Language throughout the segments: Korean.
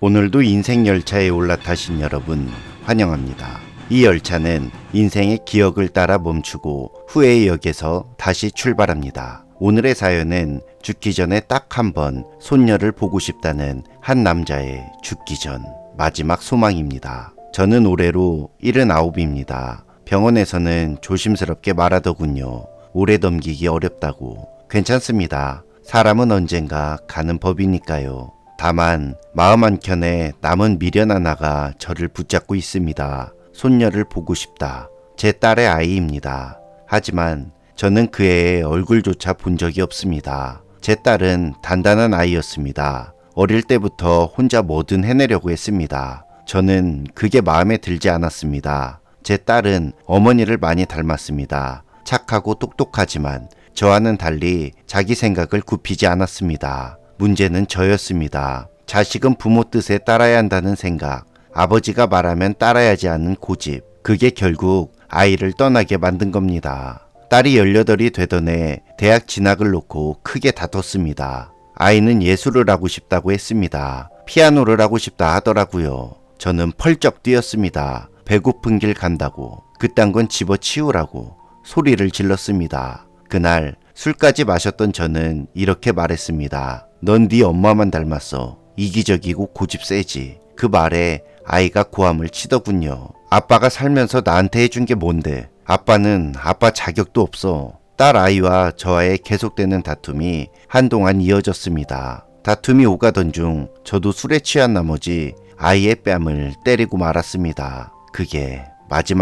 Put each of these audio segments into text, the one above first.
오늘도 인생 열차에 올라타신 여러분 환영합니다. 이 열차는 인생의 기억을 따라 멈추고 후회의 역에서 다시 출발합니다. 오늘의 사연은 죽기 전에 딱 한 번 손녀를 보고 싶다는 한 남자의 죽기 전 마지막 소망입니다. 저는 올해로 79입니다. 병원에서는 조심스럽게 말하더군요. 오래 넘기기 어렵다고. 괜찮습니다. 사람은 언젠가 가는 법이니까요. 다만 마음 한켠에 남은 미련 하나가 저를 붙잡고 있습니다. 손녀를 보고 싶다. 제 딸의 아이입니다. 하지만 저는 그 애의 얼굴조차 본 적이 없습니다. 제 딸은 단단한 아이였습니다. 어릴 때부터 혼자 뭐든 해내려고 했습니다. 저는 그게 마음에 들지 않았습니다. 제 딸은 어머니를 많이 닮았습니다. 착하고 똑똑하지만 저와는 달리 자기 생각을 굽히지 않았습니다. 문제는 저였습니다. 자식은 부모 뜻에 따라야 한다는 생각, 아버지가 말하면 따라야지 하는 고집, 그게 결국 아이를 떠나게 만든 겁니다. 딸이 18이 되던 해 대학 진학을 놓고 크게 다퉜습니다. 아이는 예술을 하고 싶다고 했습니다. 피아노를 하고 싶다 하더라고요. 저는 펄쩍 뛰었습니다. 배고픈 길 간다고, 그딴 건 집어치우라고 소리를 질렀습니다. 그날 술까지 마셨던 저는 이렇게 말했습니다. 넌 네 엄마만 닮았어. 이기적이고 고집 세지. 그 말에 아이가 고함을 치더군요. 아빠가 살면서 나한테 해준 게 뭔데? 아빠는 아빠 자격도 없어. 딸 아이와 저와의 계속되는 다툼이 한동안 이어졌습니다. 다툼이 오가던 중 저도 술에 취한 나머지 아이의 뺨을 때리고 말았습니다. 그게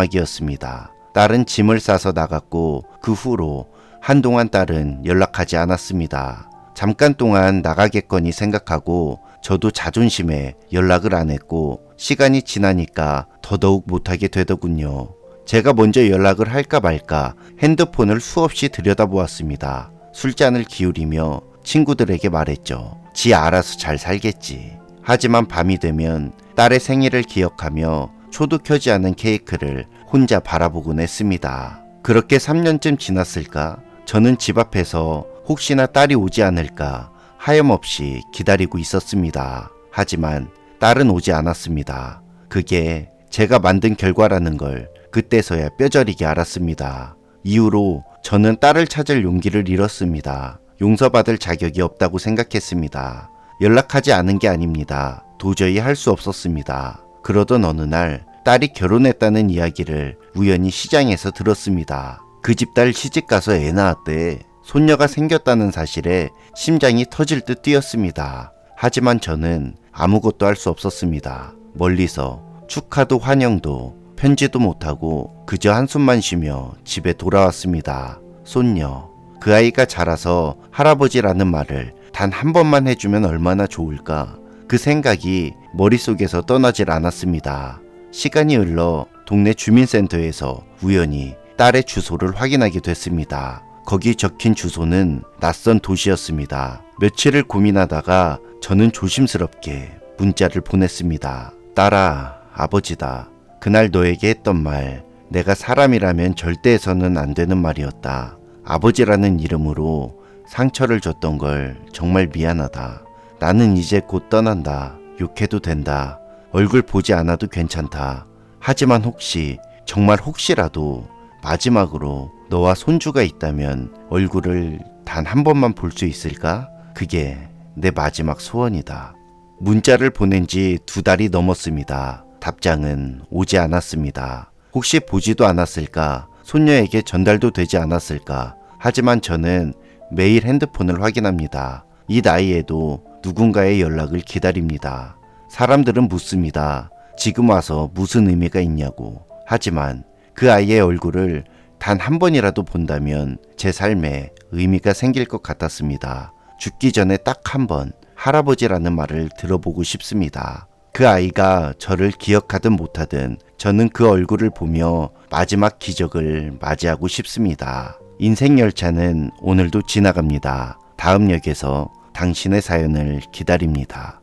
마지막이었습니다. 딸은 짐을 싸서 나갔고 그 후로 한동안 딸은 연락하지 않았습니다. 잠깐 동안 나가겠거니 생각하고 저도 자존심에 연락을 안 했고 시간이 지나니까 더더욱 못하게 되더군요. 제가 먼저 연락을 할까 말까 핸드폰을 수없이 들여다보았습니다. 술잔을 기울이며 친구들에게 말했죠. 지 알아서 잘 살겠지. 하지만 밤이 되면 딸의 생일을 기억하며 초도 켜지 않은 케이크를 혼자 바라보곤 했습니다. 그렇게 3년쯤 지났을까? 저는 집 앞에서 혹시나 딸이 오지 않을까 하염없이 기다리고 있었습니다. 하지만 딸은 오지 않았습니다. 그게 제가 만든 결과라는 걸 그때서야 뼈저리게 알았습니다. 이후로 저는 딸을 찾을 용기를 잃었습니다. 용서받을 자격이 없다고 생각했습니다. 연락하지 않은 게 아닙니다. 도저히 할 수 없었습니다. 그러던 어느 날 딸이 결혼했다는 이야기를 우연히 시장에서 들었습니다. 그 집 딸 시집가서 애 낳았대. 손녀가 생겼다는 사실에 심장이 터질 듯 뛰었습니다. 하지만 저는 아무것도 할 수 없었습니다. 멀리서 축하도 환영도 편지도 못하고 그저 한숨만 쉬며 집에 돌아왔습니다. 손녀, 그 아이가 자라서 할아버지라는 말을 단 한 번만 해주면 얼마나 좋을까. 그 생각이 머릿속에서 떠나질 않았습니다. 시간이 흘러 동네 주민센터에서 우연히 딸의 주소를 확인하게 됐습니다. 거기 적힌 주소는 낯선 도시였습니다. 며칠을 고민하다가 저는 조심스럽게 문자를 보냈습니다. 딸아, 아버지다. 그날 너에게 했던 말, 내가 사람이라면 절대 해서는 안 되는 말이었다. 아버지라는 이름으로 상처를 줬던 걸 정말 미안하다. 나는 이제 곧 떠난다. 욕해도 된다. 얼굴 보지 않아도 괜찮다. 하지만 혹시, 정말 혹시라도 마지막으로 너와 손주가 있다면 얼굴을 단 한 번만 볼 수 있을까? 그게 내 마지막 소원이다. 문자를 보낸 지 2달이 넘었습니다. 답장은 오지 않았습니다. 혹시 보지도 않았을까? 손녀에게 전달도 되지 않았을까? 하지만 저는 매일 핸드폰을 확인합니다. 이 나이에도 누군가의 연락을 기다립니다. 사람들은 묻습니다. 지금 와서 무슨 의미가 있냐고. 하지만 그 아이의 얼굴을 단 한 번이라도 본다면 제 삶에 의미가 생길 것 같았습니다. 죽기 전에 딱 한 번 할아버지라는 말을 들어보고 싶습니다. 그 아이가 저를 기억하든 못하든 저는 그 얼굴을 보며 마지막 기적을 맞이하고 싶습니다. 인생 열차는 오늘도 지나갑니다. 다음 역에서 당신의 사연을 기다립니다.